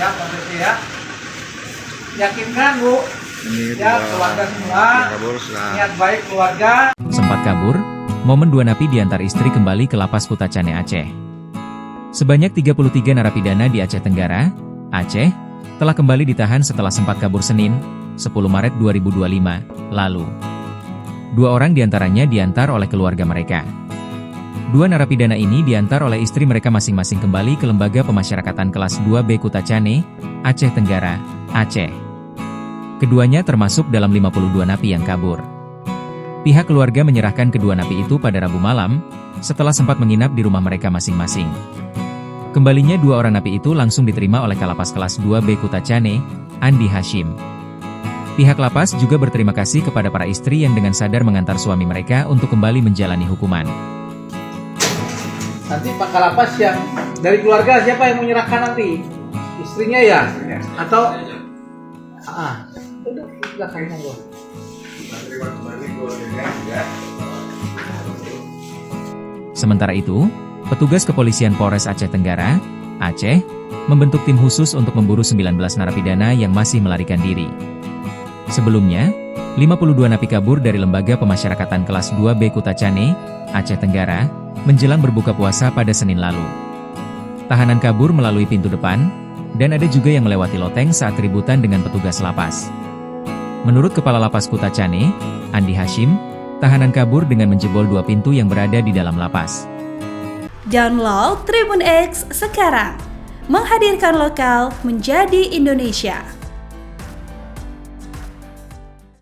Ya, posisi ya. Yakinkan Bu, Ini ya dua keluarga semua, yang kabur setelah niat baik keluarga. Sempat kabur, momen dua napi diantar istri kembali ke Lapas Kutacane Aceh. Sebanyak 33 narapidana di Aceh Tenggara, Aceh, telah kembali ditahan setelah sempat kabur Senin, 10 Maret 2025, lalu. 2 orang diantaranya diantar oleh keluarga mereka. 2 narapidana ini diantar oleh istri mereka masing-masing kembali ke Lembaga Pemasyarakatan Kelas 2B Kutacane, Aceh Tenggara, Aceh. Keduanya termasuk dalam 52 napi yang kabur. Pihak keluarga menyerahkan kedua napi itu pada Rabu malam, setelah sempat menginap di rumah mereka masing-masing. Kembalinya 2 orang napi itu langsung diterima oleh Kalapas Kelas 2B Kutacane, Andi Hashim. Pihak lapas juga berterima kasih kepada para istri yang dengan sadar mengantar suami mereka untuk kembali menjalani hukuman. Nanti Pak Kalapas yang dari keluarga siapa yang menyerahkan nanti? Istrinya ya? Atau? Udah, kita kayaknya loh. Sementara itu, petugas kepolisian Polres Aceh Tenggara, Aceh, membentuk tim khusus untuk memburu 19 narapidana yang masih melarikan diri. Sebelumnya, 52 napi kabur dari Lembaga Pemasyarakatan Kelas 2B Kutacane, Aceh Tenggara, menjelang berbuka puasa pada Senin lalu. Tahanan kabur melalui pintu depan, dan ada juga yang melewati loteng saat keributan dengan petugas lapas. Menurut Kepala Lapas Kutacane, Andi Hashim, tahanan kabur dengan menjebol 2 pintu yang berada di dalam lapas. Download Tribun X sekarang, menghadirkan lokal menjadi Indonesia.